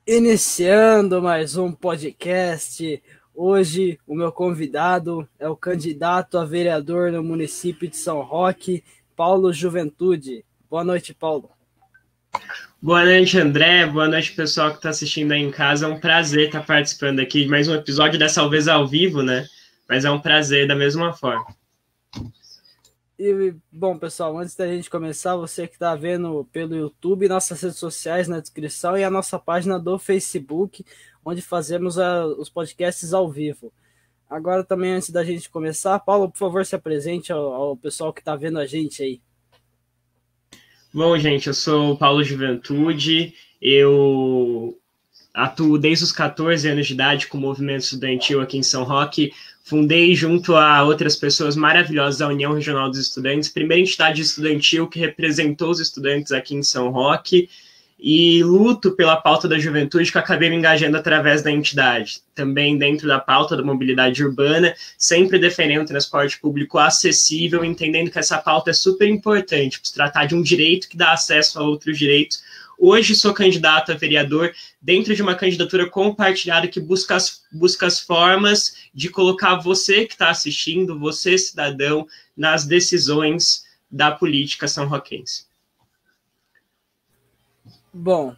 Iniciando mais um podcast. Hoje o meu convidado é o candidato a vereador no município de São Roque, Paulo Juventude. Boa noite, Paulo. Boa noite, André. Boa noite, pessoal que está assistindo aí em casa. É um prazer estar participando aqui de mais um episódio, dessa vez ao vivo, né? Mas é um prazer da mesma forma. E, bom, pessoal, antes da gente começar, você que está vendo pelo YouTube, nossas redes sociais na descrição e a nossa página do Facebook, onde fazemos os podcasts ao vivo. Agora também, antes da gente começar, Paulo, por favor, se apresente ao pessoal que está vendo a gente aí. Bom, gente, eu sou o Paulo Juventude, eu atuo desde os 14 anos de idade com o movimento estudantil aqui em São Roque. Fundei, junto a outras pessoas maravilhosas, a União Regional dos Estudantes, primeira entidade estudantil que representou os estudantes aqui em São Roque, e luto pela pauta da juventude, que eu acabei me engajando através da entidade. Também dentro da pauta da mobilidade urbana, sempre defendendo o transporte público acessível, entendendo que essa pauta é super importante, para se tratar de um direito que dá acesso a outros direitos. Hoje sou candidato a vereador dentro de uma candidatura compartilhada que busca as formas de colocar você que está assistindo, você cidadão, nas decisões da política são-roquense. Bom,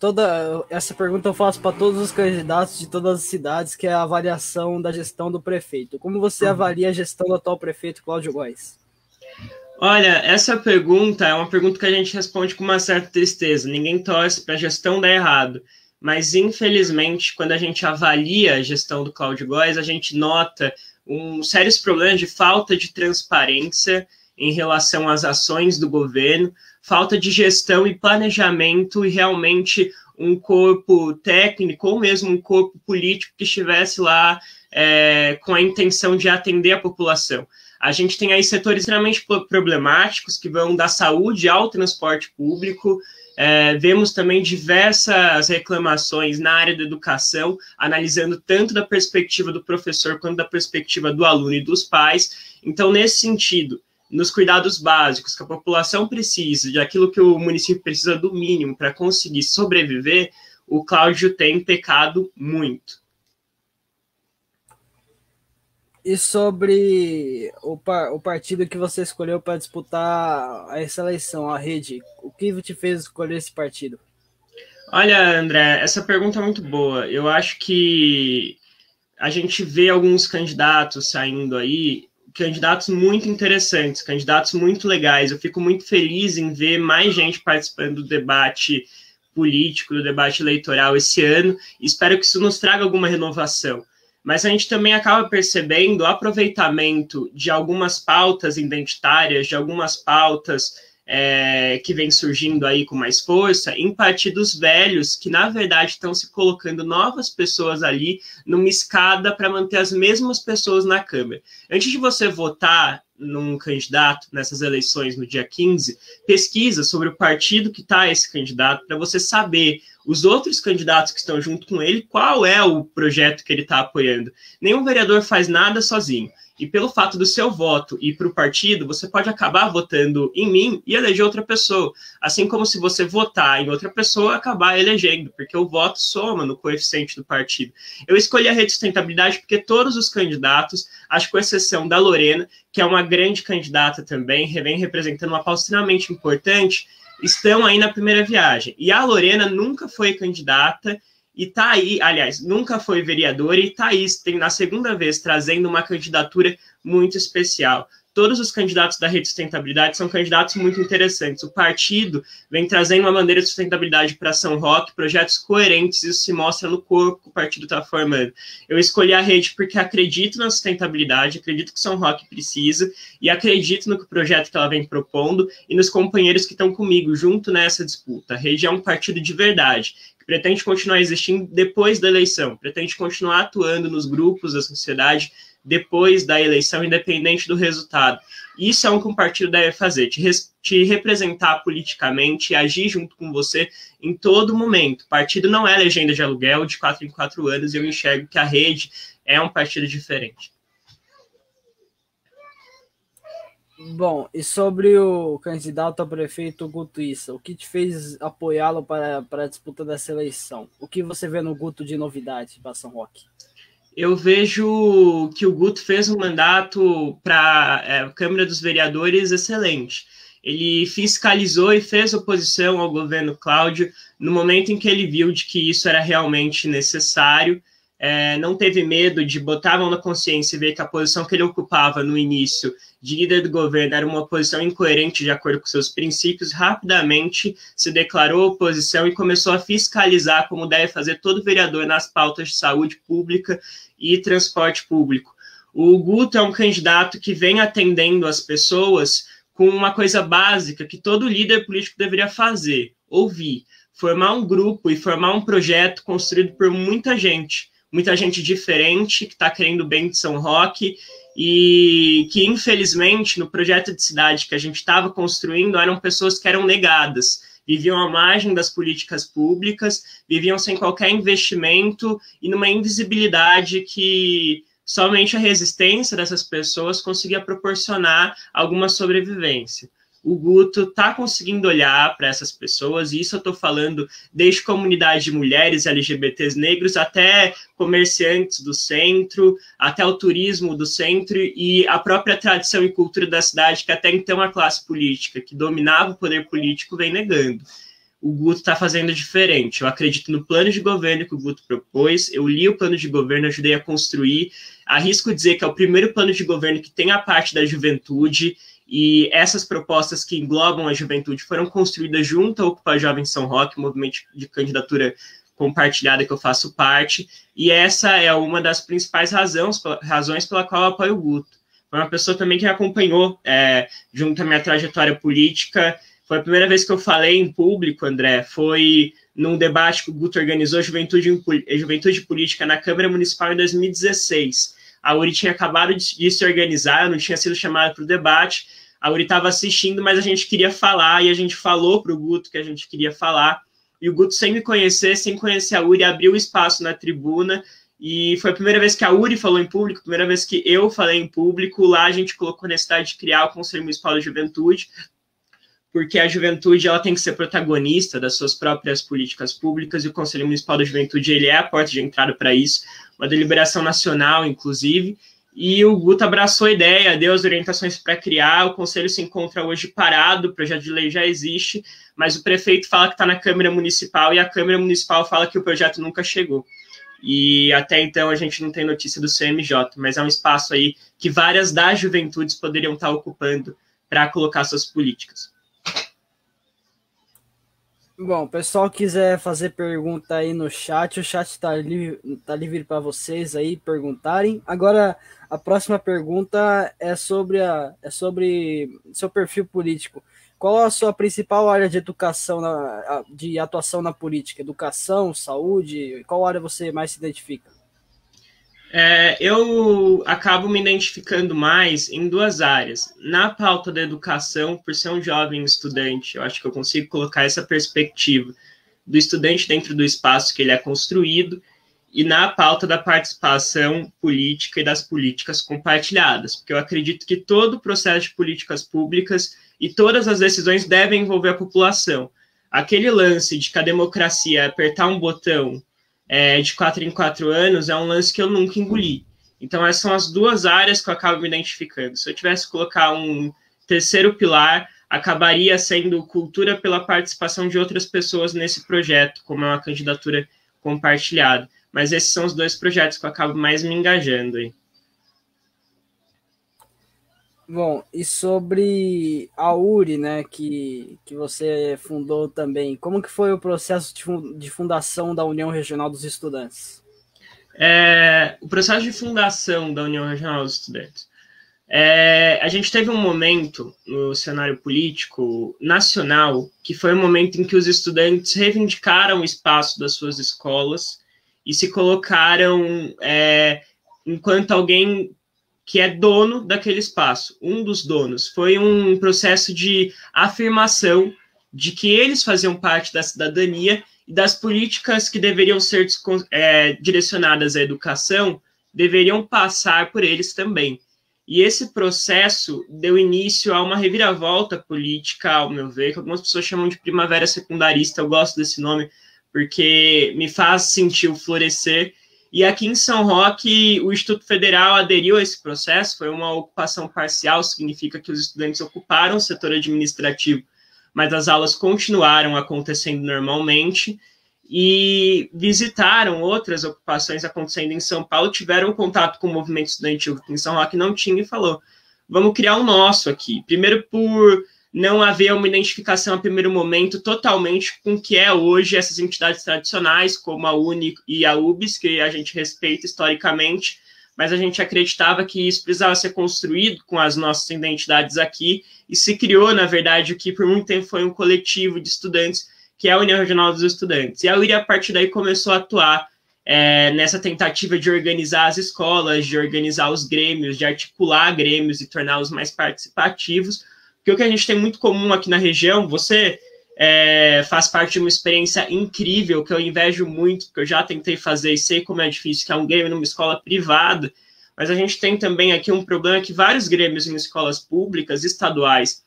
toda essa pergunta eu faço para todos os candidatos de todas as cidades, que é a avaliação da gestão do prefeito. Como você avalia a gestão do atual prefeito Cláudio Góes? Olha, essa pergunta é uma pergunta que a gente responde com uma certa tristeza. Ninguém torce para a gestão dar errado. Mas, infelizmente, quando a gente avalia a gestão do Cláudio Góes, a gente nota sérios problemas de falta de transparência em relação às ações do governo, falta de gestão e planejamento e realmente um corpo técnico ou mesmo um corpo político que estivesse lá com a intenção de atender a população. A gente tem aí setores extremamente problemáticos que vão da saúde ao transporte público. Vemos também diversas reclamações na área da educação, analisando tanto da perspectiva do professor quanto da perspectiva do aluno e dos pais. Então, nesse sentido, nos cuidados básicos que a população precisa, de aquilo que o município precisa do mínimo para conseguir sobreviver, o Cláudio tem pecado muito. E sobre o partido que você escolheu para disputar essa eleição, a Rede, o que te fez escolher esse partido? Olha, André, essa pergunta é muito boa. Eu acho que a gente vê alguns candidatos saindo aí, candidatos muito interessantes, candidatos muito legais. Eu fico muito feliz em ver mais gente participando do debate político, do debate eleitoral esse ano. Espero que isso nos traga alguma renovação. Mas a gente também acaba percebendo o aproveitamento de algumas pautas identitárias, de algumas pautas que vem surgindo aí com mais força, em partidos velhos, que na verdade estão se colocando novas pessoas ali numa escada para manter as mesmas pessoas na Câmara. Antes de você votar num candidato nessas eleições no dia 15, pesquisa sobre o partido que está esse candidato, para você saber os outros candidatos que estão junto com ele, qual é o projeto que ele está apoiando. Nenhum vereador faz nada sozinho. E pelo fato do seu voto ir para o partido, você pode acabar votando em mim e eleger outra pessoa. Assim como se você votar em outra pessoa, acabar elegendo, porque o voto soma no coeficiente do partido. Eu escolhi a Rede Sustentabilidade porque todos os candidatos, acho que com exceção da Lorena, que é uma grande candidata também, vem representando uma pauta extremamente importante, estão aí na primeira viagem. E a Lorena nunca foi candidata, e está aí, aliás, nunca foi vereadora, e está aí, tem na segunda vez, trazendo uma candidatura muito especial. Todos os candidatos da Rede Sustentabilidade são candidatos muito interessantes. O partido vem trazendo uma bandeira de sustentabilidade para São Roque, projetos coerentes, isso se mostra no corpo que o partido está formando. Eu escolhi a Rede porque acredito na sustentabilidade, acredito que São Roque precisa, e acredito no projeto que ela vem propondo e nos companheiros que estão comigo junto nessa disputa. A Rede é um partido de verdade, pretende continuar existindo depois da eleição, pretende continuar atuando nos grupos da sociedade depois da eleição, independente do resultado. Isso é o que um partido deve fazer, te representar politicamente e agir junto com você em todo momento. O partido não é legenda de aluguel de 4 em 4 anos, e eu enxergo que a Rede é um partido diferente. Bom, e sobre o candidato a prefeito Guto Issa, o que te fez apoiá-lo para a disputa dessa eleição? O que você vê no Guto de novidade para São Roque? Eu vejo que o Guto fez um mandato para a Câmara dos Vereadores excelente. Ele fiscalizou e fez oposição ao governo Cláudio no momento em que ele viu de que isso era realmente necessário. Não teve medo de botar a mão na consciência e ver que a posição que ele ocupava no início de líder do governo era uma posição incoerente de acordo com seus princípios. Rapidamente se declarou oposição e começou a fiscalizar como deve fazer todo vereador nas pautas de saúde pública e transporte público. O Guto é um candidato que vem atendendo as pessoas com uma coisa básica que todo líder político deveria fazer: ouvir, formar um grupo e formar um projeto construído por muita gente diferente, que está querendo o bem de São Roque, e que, infelizmente, no projeto de cidade que a gente estava construindo, eram pessoas que eram negadas, viviam à margem das políticas públicas, viviam sem qualquer investimento e numa invisibilidade que somente a resistência dessas pessoas conseguia proporcionar alguma sobrevivência. O Guto está conseguindo olhar para essas pessoas, e isso eu estou falando desde comunidade de mulheres, LGBTs negros, até comerciantes do centro, até o turismo do centro e a própria tradição e cultura da cidade, que até então a classe política que dominava o poder político vem negando. O Guto está fazendo diferente. Eu acredito no plano de governo que o Guto propôs, eu li o plano de governo, ajudei a construir, arrisco dizer que é o primeiro plano de governo que tem a parte da juventude, e essas propostas que englobam a juventude foram construídas junto ao Ocupa Jovem São Roque, movimento de candidatura compartilhada que eu faço parte, e essa é uma das principais razões pela qual eu apoio o Guto. Foi uma pessoa também que acompanhou junto à minha trajetória política. Foi a primeira vez que eu falei em público, André, foi num debate que o Guto organizou, Juventude Política, na Câmara Municipal em 2016. A URI tinha acabado de se organizar, eu não tinha sido chamada para o debate, a URI estava assistindo, mas a gente queria falar, e a gente falou para o Guto que a gente queria falar, e o Guto, sem me conhecer, sem conhecer a URI, abriu espaço na tribuna, e foi a primeira vez que a URI falou em público, a primeira vez que eu falei em público. Lá a gente colocou a necessidade de criar o Conselho Municipal da Juventude, porque a juventude ela tem que ser protagonista das suas próprias políticas públicas, e o Conselho Municipal da Juventude ele é a porta de entrada para isso, uma deliberação nacional, inclusive, e o Guto abraçou a ideia, deu as orientações para criar. O Conselho se encontra hoje parado, o projeto de lei já existe, mas o prefeito fala que está na Câmara Municipal, e a Câmara Municipal fala que o projeto nunca chegou. E até então a gente não tem notícia do CMJ, mas é um espaço aí que várias das juventudes poderiam estar ocupando para colocar suas políticas. Bom, o pessoal quiser fazer pergunta aí no chat, o chat está livre para vocês aí perguntarem. Agora, a próxima pergunta é sobre seu perfil político. Qual a sua principal área de educação, de atuação na política? Educação, saúde? Qual área você mais se identifica? Eu acabo me identificando mais em duas áreas. Na pauta da educação, por ser um jovem estudante, eu acho que eu consigo colocar essa perspectiva do estudante dentro do espaço que ele é construído, e na pauta da participação política e das políticas compartilhadas, porque eu acredito que todo o processo de políticas públicas e todas as decisões devem envolver a população. Aquele lance de que a democracia é apertar um botão de 4 em 4 anos é um lance que eu nunca engoli. Então, essas são as duas áreas que eu acabo me identificando. Se eu tivesse que colocar um terceiro pilar, acabaria sendo cultura pela participação de outras pessoas nesse projeto, como é uma candidatura compartilhada. Mas esses são os dois projetos que eu acabo mais me engajando aí. Bom, e sobre a URI, né, que você fundou também, como que foi o processo de fundação da União Regional dos Estudantes? O processo de fundação da União Regional dos Estudantes. A gente teve um momento no cenário político nacional que foi um momento em que os estudantes reivindicaram o espaço das suas escolas e se colocaram enquanto alguém que é dono daquele espaço, um dos donos. Foi um processo de afirmação de que eles faziam parte da cidadania e das políticas que deveriam ser direcionadas à educação deveriam passar por eles também. E esse processo deu início a uma reviravolta política, ao meu ver, que algumas pessoas chamam de primavera secundarista. Eu gosto desse nome porque me faz sentir o florescer. E aqui em São Roque, o Instituto Federal aderiu a esse processo. Foi uma ocupação parcial, significa que os estudantes ocuparam o setor administrativo, mas as aulas continuaram acontecendo normalmente, e visitaram outras ocupações acontecendo em São Paulo, tiveram contato com o movimento estudantil que em São Roque não tinha, e falou, vamos criar o nosso aqui. Primeiro por não haver uma identificação a primeiro momento totalmente com o que é hoje essas entidades tradicionais, como a UNE e a UBS, que a gente respeita historicamente, mas a gente acreditava que isso precisava ser construído com as nossas identidades aqui, e se criou, na verdade, o que por muito tempo foi um coletivo de estudantes, que é a União Regional dos Estudantes. E a URI, a partir daí, começou a atuar nessa tentativa de organizar as escolas, de organizar os grêmios, de articular grêmios e torná-los mais participativos, porque o que a gente tem muito comum aqui na região, você faz parte de uma experiência incrível, que eu invejo muito, porque eu já tentei fazer e sei como é difícil, que é um grêmio numa escola privada, mas a gente tem também aqui um problema que vários grêmios em escolas públicas, estaduais,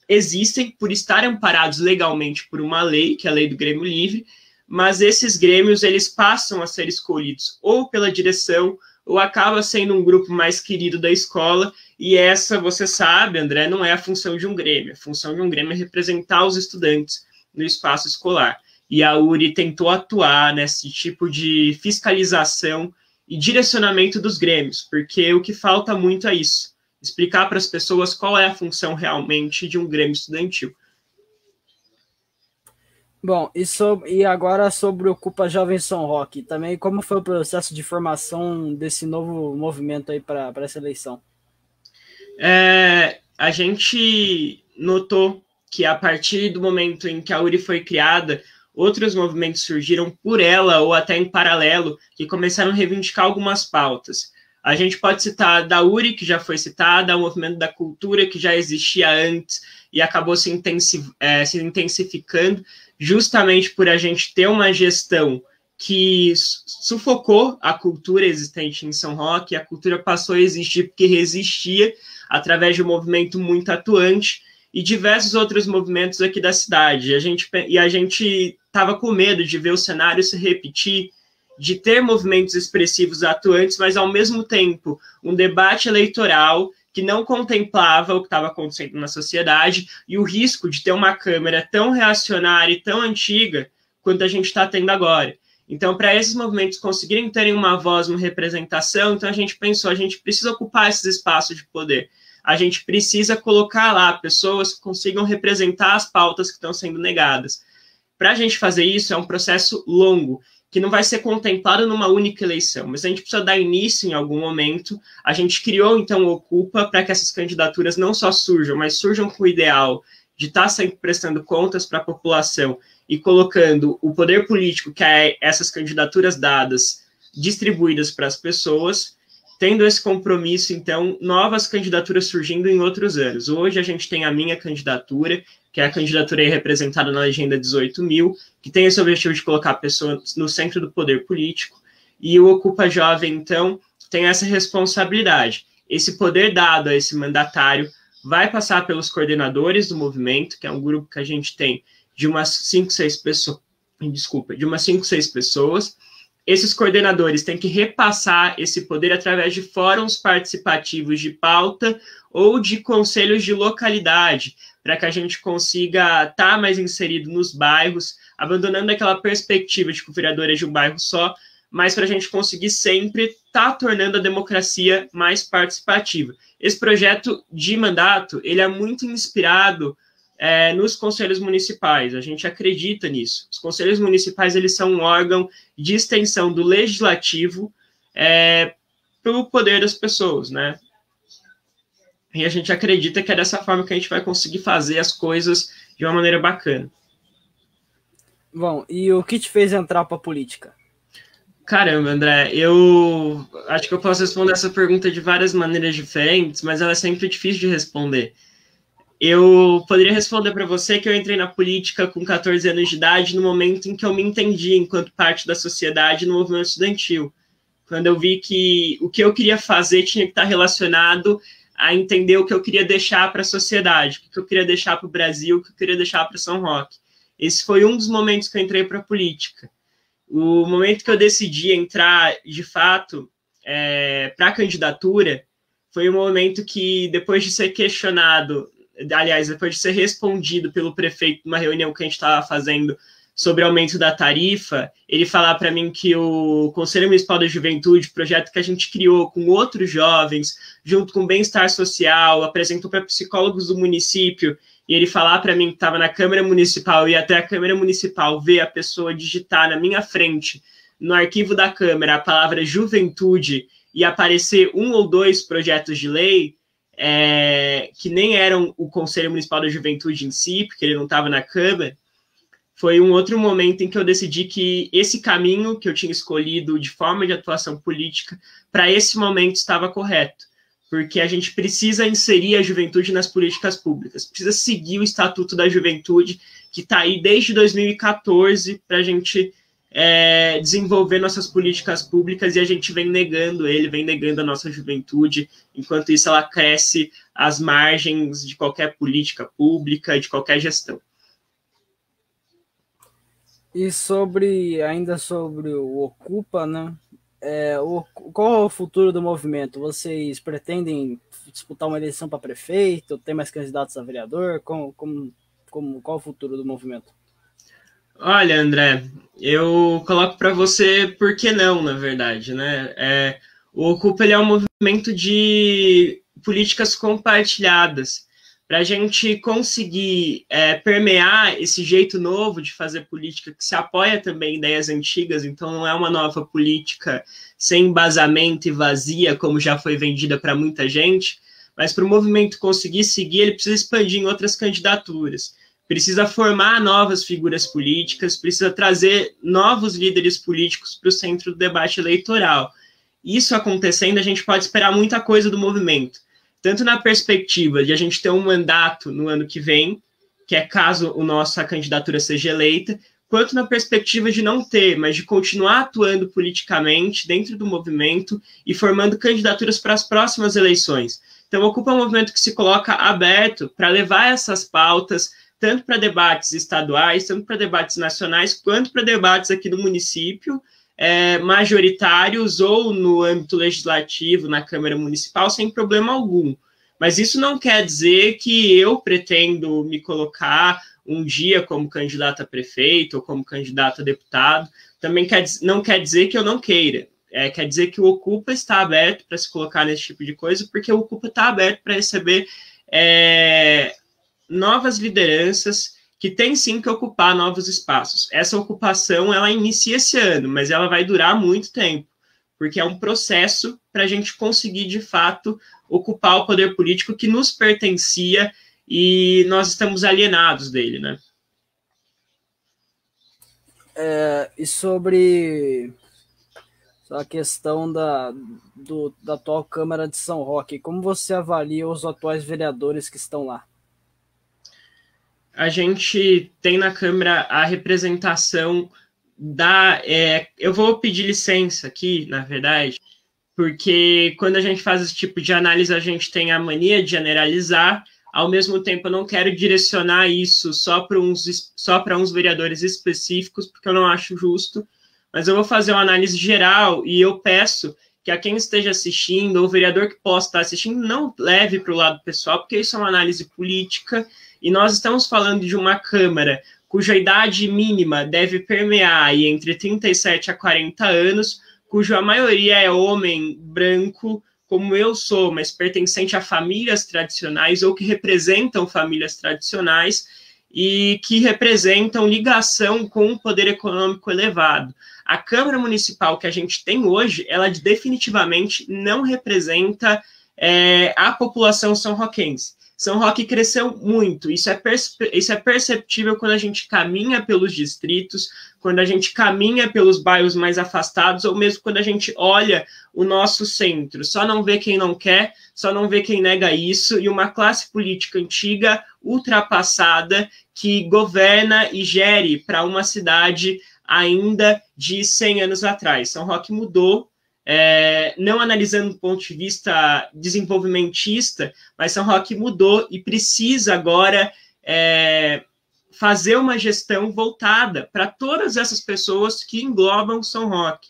existem por estarem amparados legalmente por uma lei, que é a Lei do Grêmio Livre, mas esses grêmios, eles passam a ser escolhidos ou pela direção, ou acaba sendo um grupo mais querido da escola, e essa, você sabe, André, não é a função de um grêmio. A função de um grêmio é representar os estudantes no espaço escolar. E a URI tentou atuar nesse tipo de fiscalização e direcionamento dos grêmios, porque o que falta muito é isso, explicar para as pessoas qual é a função realmente de um grêmio estudantil. Bom, e agora sobre o Ocupa Jovem São Roque, também como foi o processo de formação desse novo movimento aí para essa eleição? A gente notou que a partir do momento em que a URI foi criada, outros movimentos surgiram por ela ou até em paralelo, que começaram a reivindicar algumas pautas. A gente pode citar da URI, que já foi citada, o movimento da cultura, que já existia antes e acabou se intensificando, justamente por a gente ter uma gestão que sufocou a cultura existente em São Roque. A cultura passou a existir porque resistia através de um movimento muito atuante e diversos outros movimentos aqui da cidade. A gente estava com medo de ver o cenário se repetir, de ter movimentos expressivos atuantes, mas, ao mesmo tempo, um debate eleitoral que não contemplava o que estava acontecendo na sociedade e o risco de ter uma Câmara tão reacionária e tão antiga quanto a gente está tendo agora. Então, para esses movimentos conseguirem terem uma voz, uma representação, então a gente pensou, a gente precisa ocupar esses espaços de poder. A gente precisa colocar lá pessoas que consigam representar as pautas que estão sendo negadas. Para a gente fazer isso, é um processo longo, que não vai ser contemplado numa única eleição, mas a gente precisa dar início em algum momento. A gente criou, então, o Ocupa para que essas candidaturas não só surjam, mas surjam com o ideal de estar sempre prestando contas para a população e colocando o poder político, que é essas candidaturas dadas, distribuídas para as pessoas, tendo esse compromisso, então, novas candidaturas surgindo em outros anos. Hoje a gente tem a minha candidatura, que é a candidatura aí representada na Legenda 18.000, que tem esse objetivo de colocar a pessoa no centro do poder político, e o Ocupa Jovem, então, tem essa responsabilidade. Esse poder dado a esse mandatário vai passar pelos coordenadores do movimento, que é um grupo que a gente tem de umas 5, 6 pessoas. Esses coordenadores têm que repassar esse poder através de fóruns participativos de pauta ou de conselhos de localidade, para que a gente consiga estar mais inserido nos bairros, abandonando aquela perspectiva de que o vereador é de um bairro só, mas para a gente conseguir sempre estar tornando a democracia mais participativa. Esse projeto de mandato, ele é muito inspirado nos conselhos municipais. A gente acredita nisso. Os conselhos municipais, eles são um órgão de extensão do legislativo para o poder das pessoas, né? E a gente acredita que é dessa forma que a gente vai conseguir fazer as coisas de uma maneira bacana. Bom, e o que te fez entrar para a política? Caramba, André, eu acho que eu posso responder essa pergunta de várias maneiras diferentes, mas ela é sempre difícil de responder. Eu poderia responder para você que eu entrei na política com 14 anos de idade, no momento em que eu me entendi enquanto parte da sociedade no movimento estudantil. Quando eu vi que o que eu queria fazer tinha que estar relacionado a entender o que eu queria deixar para a sociedade, o que eu queria deixar para o Brasil, o que eu queria deixar para São Roque. Esse foi um dos momentos que eu entrei para a política. O momento que eu decidi entrar, de fato, para a candidatura, foi um momento que, depois de ser questionado, aliás, depois de ser respondido pelo prefeito numa reunião que a gente estava fazendo sobre aumento da tarifa, ele falar para mim que o Conselho Municipal da Juventude, projeto que a gente criou com outros jovens, junto com o Bem-Estar Social, apresentou para psicólogos do município, e ele falar para mim que estava na Câmara Municipal, e até a Câmara Municipal ver a pessoa digitar na minha frente, no arquivo da Câmara, a palavra juventude, e aparecer 1 ou 2 projetos de lei, que nem eram o Conselho Municipal da Juventude em si, porque ele não estava na Câmara, foi um outro momento em que eu decidi que esse caminho que eu tinha escolhido de forma de atuação política, para esse momento estava correto, porque a gente precisa inserir a juventude nas políticas públicas, precisa seguir o Estatuto da Juventude, que está aí desde 2014 para a gente desenvolver nossas políticas públicas, e a gente vem negando a nossa juventude, enquanto isso ela cresce às margens de qualquer política pública, de qualquer gestão. E ainda sobre o Ocupa, né? Qual é o futuro do movimento? Vocês pretendem disputar uma eleição para prefeito? Tem mais candidatos a vereador? Qual é o futuro do movimento? Olha, André, eu coloco para você por que não, na verdade, né? O Ocupa ele é um movimento de políticas compartilhadas. Para a gente conseguir permear esse jeito novo de fazer política, que se apoia também em ideias antigas, então não é uma nova política sem embasamento e vazia, como já foi vendida para muita gente, mas para o movimento conseguir seguir, ele precisa expandir em outras candidaturas, precisa formar novas figuras políticas, precisa trazer novos líderes políticos para o centro do debate eleitoral. Isso acontecendo, a gente pode esperar muita coisa do movimento, tanto na perspectiva de a gente ter um mandato no ano que vem, que é caso a nossa candidatura seja eleita, quanto na perspectiva de não ter, mas de continuar atuando politicamente dentro do movimento e formando candidaturas para as próximas eleições. Então, Ocupa um movimento que se coloca aberto para levar essas pautas, tanto para debates estaduais, tanto para debates nacionais, quanto para debates aqui no município, majoritários ou no âmbito legislativo, na Câmara Municipal, sem problema algum. Mas isso não quer dizer que eu pretendo me colocar um dia como candidato a prefeito ou como candidato a deputado. Também não quer dizer que eu não queira. Quer dizer que o Ocupa está aberto para se colocar nesse tipo de coisa, porque o Ocupa está aberto para receber novas lideranças que tem sim que ocupar novos espaços. Essa ocupação, ela inicia esse ano, mas ela vai durar muito tempo, porque é um processo para a gente conseguir, de fato, ocupar o poder político que nos pertencia e nós estamos alienados dele, né? E sobre a questão da atual Câmara de São Roque, como você avalia os atuais vereadores que estão lá? A gente tem na Câmara a representação eu vou pedir licença aqui, na verdade, porque quando a gente faz esse tipo de análise, a gente tem a mania de generalizar, ao mesmo tempo eu não quero direcionar isso só para uns vereadores específicos, porque eu não acho justo, mas eu vou fazer uma análise geral e eu peço que a quem esteja assistindo, ou o vereador que possa estar assistindo, não leve para o lado pessoal, porque isso é uma análise política, e nós estamos falando de uma Câmara cuja idade mínima deve permear aí entre 37 a 40 anos, cuja maioria é homem, branco, como eu sou, mas pertencente a famílias tradicionais ou que representam famílias tradicionais e que representam ligação com um poder econômico elevado. A Câmara Municipal que a gente tem hoje, ela definitivamente não representa a população são-roquense. São Roque cresceu muito, isso é perceptível quando a gente caminha pelos distritos, quando a gente caminha pelos bairros mais afastados, ou mesmo quando a gente olha o nosso centro. Só não vê quem não quer, só não vê quem nega isso, e uma classe política antiga, ultrapassada, que governa e gere para uma cidade ainda de 100 anos atrás. São Roque mudou, não analisando do ponto de vista desenvolvimentista, mas São Roque mudou e precisa agora fazer uma gestão voltada para todas essas pessoas que englobam São Roque.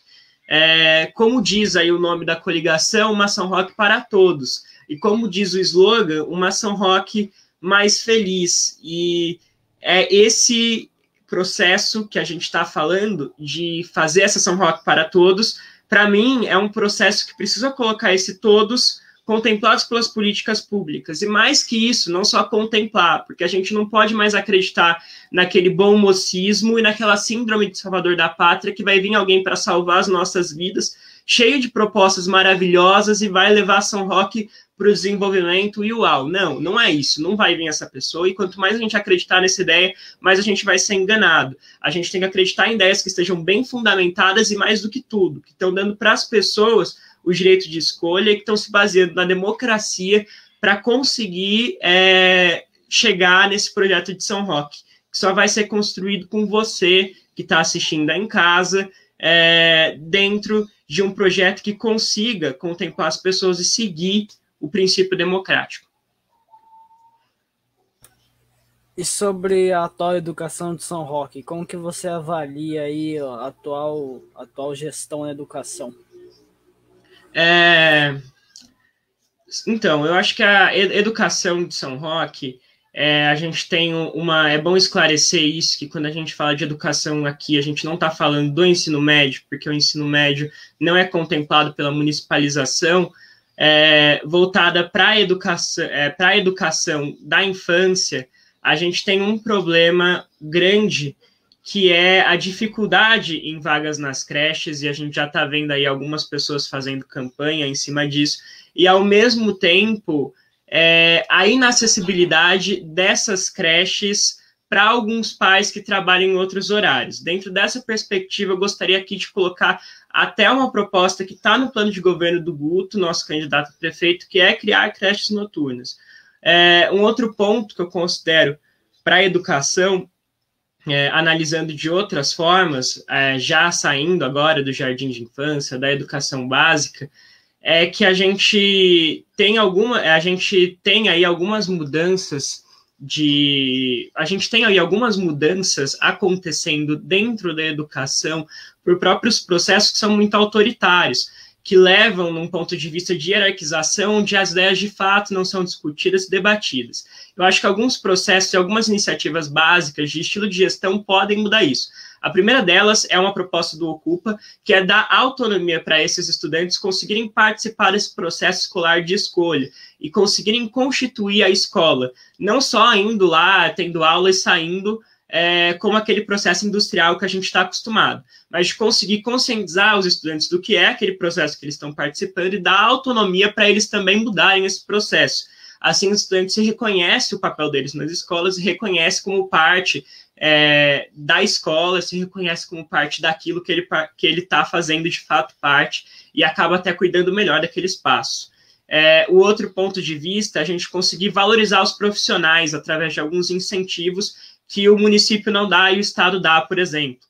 Como diz aí o nome da coligação, uma São Roque para todos. E como diz o slogan, uma São Roque mais feliz. E é esse processo que a gente está falando de fazer essa São Roque para todos, para mim, é um processo que precisa colocar esse todos contemplados pelas políticas públicas. E mais que isso, não só contemplar, porque a gente não pode mais acreditar naquele bom mocismo e naquela síndrome de salvador da pátria que vai vir alguém para salvar as nossas vidas, cheio de propostas maravilhosas e vai levar São Roque para o desenvolvimento e uau. Não, não é isso, não vai vir essa pessoa, e quanto mais a gente acreditar nessa ideia, mais a gente vai ser enganado. A gente tem que acreditar em ideias que estejam bem fundamentadas e, mais do que tudo, que estão dando para as pessoas o direito de escolha e que estão se baseando na democracia para conseguir chegar nesse projeto de São Roque, que só vai ser construído com você que está assistindo aí em casa, dentro de um projeto que consiga contemplar as pessoas e seguir o princípio democrático. E sobre a atual educação de São Roque, como que você avalia aí a atual gestão na educação? Então, eu acho que a educação de São Roque, a gente tem é bom esclarecer isso, que quando a gente fala de educação aqui, a gente não está falando do ensino médio, porque o ensino médio não é contemplado pela municipalização, voltada para a educação da infância. A gente tem um problema grande, que é a dificuldade em vagas nas creches, e a gente já está vendo aí algumas pessoas fazendo campanha em cima disso, e ao mesmo tempo a inacessibilidade dessas creches para alguns pais que trabalham em outros horários. Dentro dessa perspectiva, eu gostaria aqui de colocar até uma proposta que está no plano de governo do Guto, nosso candidato a prefeito, que é criar creches noturnas. Um outro ponto que eu considero para a educação, analisando de outras formas, já saindo agora do jardim de infância, da educação básica, é que a gente tem aí algumas mudanças acontecendo dentro da educação por próprios processos que são muito autoritários, que levam num ponto de vista de hierarquização, onde as ideias de fato não são discutidas e debatidas. Eu acho que alguns processos e algumas iniciativas básicas de estilo de gestão podem mudar isso. A primeira delas é uma proposta do Ocupa, que é dar autonomia para esses estudantes conseguirem participar desse processo escolar de escolha e conseguirem constituir a escola, não só indo lá, tendo aula e saindo, como aquele processo industrial que a gente está acostumado, mas de conseguir conscientizar os estudantes do que é aquele processo que eles estão participando e dar autonomia para eles também mudarem esse processo. Assim, os estudantes reconhecem o papel deles nas escolas e reconhecem como parte da escola, se reconhece como parte daquilo que ele está fazendo de fato parte e acaba até cuidando melhor daquele espaço. O outro ponto de vista é a gente conseguir valorizar os profissionais através de alguns incentivos que o município não dá e o Estado dá, por exemplo.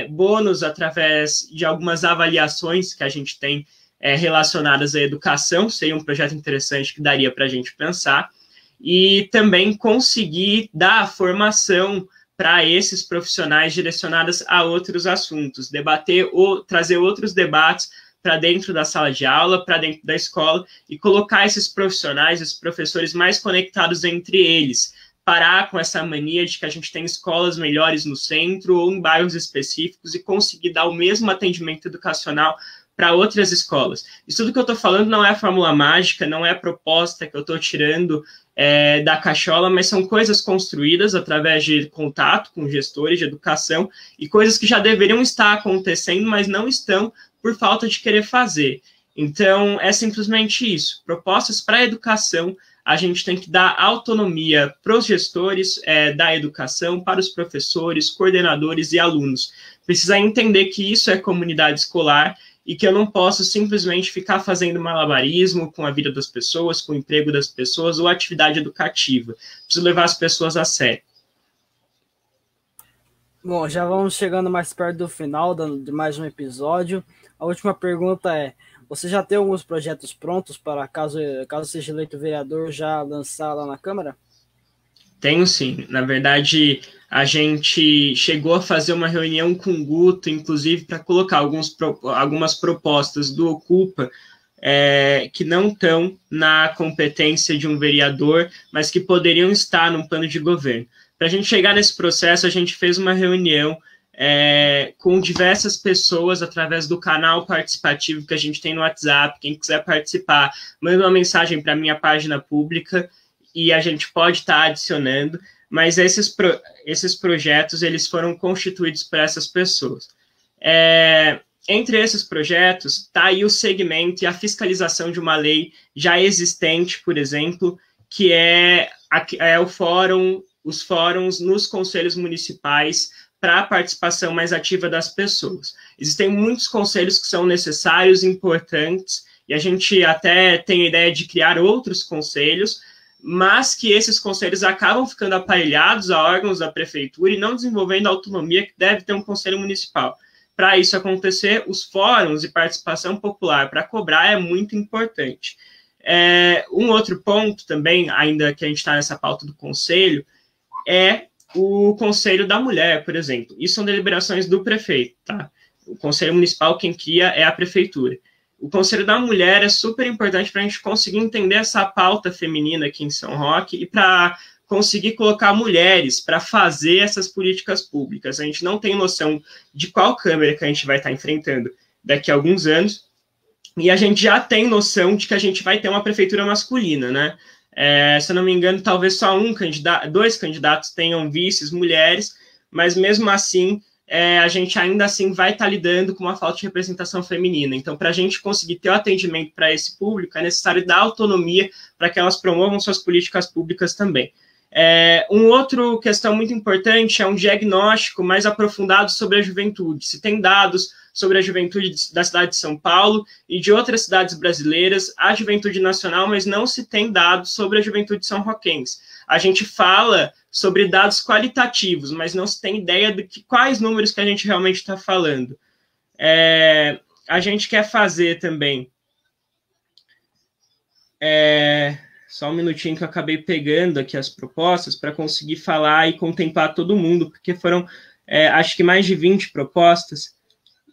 Bônus através de algumas avaliações que a gente tem relacionadas à educação, seria um projeto interessante que daria para a gente pensar, e também conseguir dar formação para esses profissionais direcionadas a outros assuntos, trazer outros debates para dentro da sala de aula, para dentro da escola, e colocar esses profissionais, esses professores mais conectados entre eles, parar com essa mania de que a gente tem escolas melhores no centro ou em bairros específicos e conseguir dar o mesmo atendimento educacional para outras escolas. Isso tudo que eu estou falando não é a fórmula mágica, não é a proposta que eu estou tirando da cachola, mas são coisas construídas através de contato com gestores de educação e coisas que já deveriam estar acontecendo, mas não estão por falta de querer fazer. Então, é simplesmente isso. Propostas para a educação, a gente tem que dar autonomia para os gestores da educação, para os professores, coordenadores e alunos. Precisa entender que isso é comunidade escolar e que eu não posso simplesmente ficar fazendo malabarismo com a vida das pessoas, com o emprego das pessoas ou atividade educativa. Preciso levar as pessoas a sério. Bom, já vamos chegando mais perto do final de mais um episódio. A última pergunta é: você já tem alguns projetos prontos para caso seja eleito vereador já lançar lá na Câmara? Tenho sim. Na verdade, a gente chegou a fazer uma reunião com o Guto, inclusive, para colocar algumas propostas do Ocupa que não estão na competência de um vereador, mas que poderiam estar num plano de governo. Para a gente chegar nesse processo, a gente fez uma reunião com diversas pessoas através do canal participativo que a gente tem no WhatsApp. Quem quiser participar, manda uma mensagem para a minha página pública e a gente pode estar adicionando, mas esses projetos eles foram constituídos por essas pessoas. Entre esses projetos, está aí o segmento e a fiscalização de uma lei já existente, por exemplo, que é os fóruns nos conselhos municipais para a participação mais ativa das pessoas. Existem muitos conselhos que são necessários, importantes, e a gente até tem a ideia de criar outros conselhos, mas que esses conselhos acabam ficando aparelhados a órgãos da prefeitura e não desenvolvendo a autonomia que deve ter um conselho municipal. Para isso acontecer, os fóruns e participação popular para cobrar é muito importante. Um outro ponto também, ainda que a gente está nessa pauta do conselho, é o Conselho da Mulher, por exemplo. Isso são deliberações do prefeito, tá? O Conselho Municipal, quem cria é a prefeitura. O Conselho da Mulher é super importante para a gente conseguir entender essa pauta feminina aqui em São Roque e para conseguir colocar mulheres para fazer essas políticas públicas. A gente não tem noção de qual Câmara que a gente vai estar enfrentando daqui a alguns anos, e a gente já tem noção de que a gente vai ter uma prefeitura masculina, né? Se eu não me engano, talvez só dois candidatos tenham vices mulheres, mas mesmo assim, a gente ainda assim vai estar lidando com uma falta de representação feminina. Então, para a gente conseguir ter o atendimento para esse público, é necessário dar autonomia para que elas promovam suas políticas públicas também. Outra questão muito importante é um diagnóstico mais aprofundado sobre a juventude. Se tem dados sobre a juventude da cidade de São Paulo e de outras cidades brasileiras, a juventude nacional, mas não se tem dados sobre a juventude são-roquense. A gente fala sobre dados qualitativos, mas não se tem ideia de quais números que a gente realmente está falando. A gente quer fazer também... Só um minutinho que eu acabei pegando aqui as propostas para conseguir falar e contemplar todo mundo, porque foram, acho que mais de 20 propostas,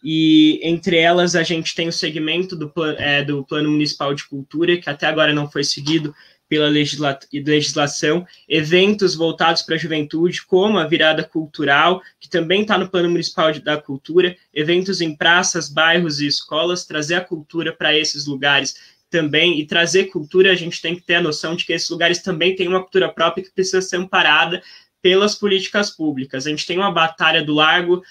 e entre elas a gente tem o segmento do Plano Municipal de Cultura, que até agora não foi seguido pela legislação, eventos voltados para a juventude, como a virada cultural, que também está no Plano Municipal da Cultura, eventos em praças, bairros e escolas, trazer a cultura para esses lugares também, e trazer cultura, a gente tem que ter a noção de que esses lugares também têm uma cultura própria que precisa ser amparada pelas políticas públicas. A gente tem uma batalha do Largo,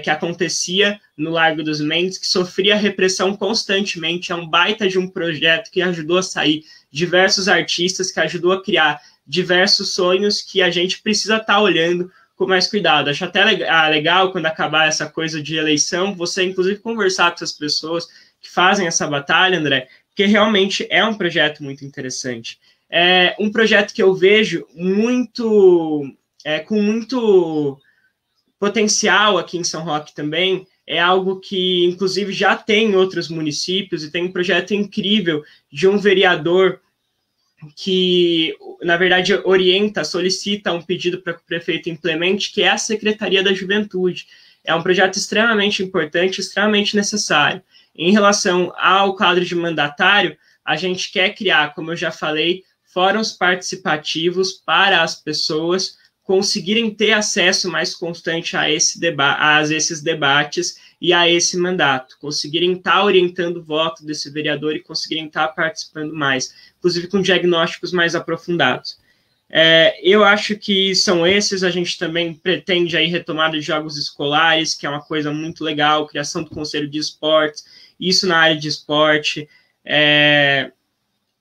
que acontecia no Largo dos Mendes, que sofria repressão constantemente. É um baita de um projeto que ajudou a sair diversos artistas, que ajudou a criar diversos sonhos que a gente precisa estar olhando com mais cuidado. Acho até legal, quando acabar essa coisa de eleição, você, inclusive, conversar com essas pessoas que fazem essa batalha, André, porque realmente é um projeto muito interessante. É um projeto que eu vejo com muito potencial aqui em São Roque também, é algo que, inclusive, já tem em outros municípios, e tem um projeto incrível de um vereador que, na verdade, solicita um pedido para que o prefeito implemente, que é a Secretaria da Juventude. É um projeto extremamente importante, extremamente necessário. Em relação ao quadro de mandatário, a gente quer criar, como eu já falei, fóruns participativos para as pessoas conseguirem ter acesso mais constante a esses debates e a esse mandato, conseguirem estar orientando o voto desse vereador e conseguirem estar participando mais, inclusive com diagnósticos mais aprofundados. Eu acho que são esses. A gente também pretende aí retomada de jogos escolares, que é uma coisa muito legal, criação do Conselho de Esportes, isso na área de esporte.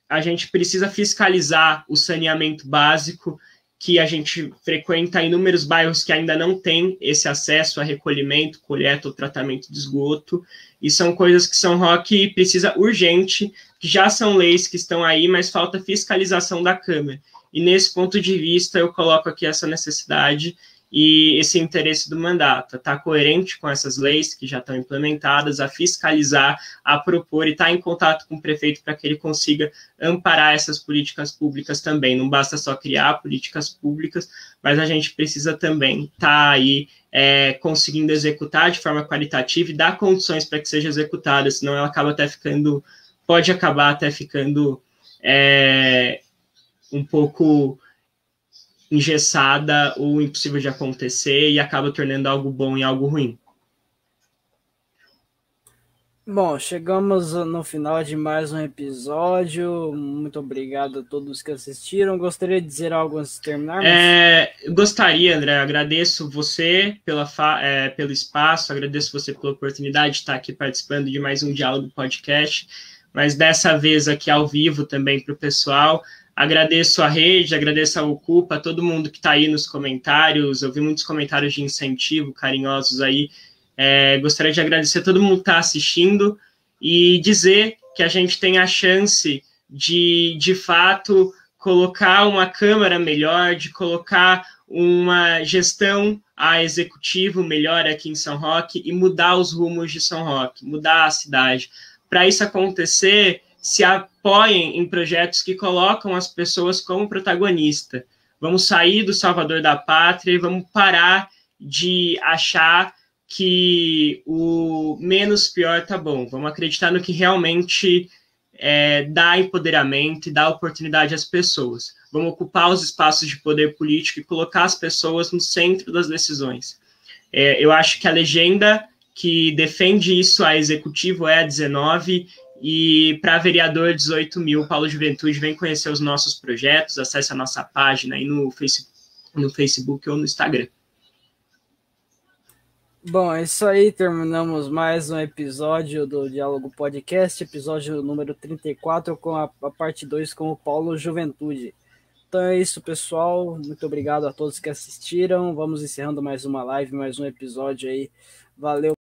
A gente precisa fiscalizar o saneamento básico, que a gente frequenta inúmeros bairros que ainda não têm esse acesso a recolhimento, coleta ou tratamento de esgoto, e são coisas que São Roque precisa urgente, que já são leis que estão aí, mas falta fiscalização da Câmara. E nesse ponto de vista eu coloco aqui essa necessidade, e esse interesse do mandato, estar coerente com essas leis que já estão implementadas, a fiscalizar, a propor e estar em contato com o prefeito para que ele consiga amparar essas políticas públicas também. Não basta só criar políticas públicas, mas a gente precisa também estar aí conseguindo executar de forma qualitativa e dar condições para que seja executada, senão ela pode acabar até ficando um pouco engessada ou impossível de acontecer e acaba tornando algo bom em algo ruim. Bom, chegamos no final de mais um episódio. Muito obrigado a todos que assistiram. Gostaria de dizer algo antes de terminarmos? Gostaria, André. Agradeço você pelo espaço, agradeço você pela oportunidade de estar aqui participando de mais um Diálogo Podcast, mas dessa vez aqui ao vivo também para o pessoal. Agradeço a rede, agradeço a Ocupa, a todo mundo que está aí nos comentários. Eu vi muitos comentários de incentivo, carinhosos aí. Gostaria de agradecer a todo mundo que está assistindo e dizer que a gente tem a chance de fato, colocar uma Câmara melhor, de colocar uma gestão a executivo melhor aqui em São Roque e mudar os rumos de São Roque, mudar a cidade. Para isso acontecer, se apoiem em projetos que colocam as pessoas como protagonista. Vamos sair do salvador da pátria e vamos parar de achar que o menos pior tá bom. Vamos acreditar no que realmente dá empoderamento e dá oportunidade às pessoas. Vamos ocupar os espaços de poder político e colocar as pessoas no centro das decisões. Eu acho que a legenda que defende isso a executivo é a 19, e para vereador 18.000, Paulo Juventude, vem conhecer os nossos projetos, acesse a nossa página aí no Facebook ou no Instagram. Bom, é isso aí, terminamos mais um episódio do Diálogo Podcast, episódio número 34, com a parte 2 com o Paulo Juventude. Então é isso, pessoal, muito obrigado a todos que assistiram, vamos encerrando mais uma live, mais um episódio aí, valeu.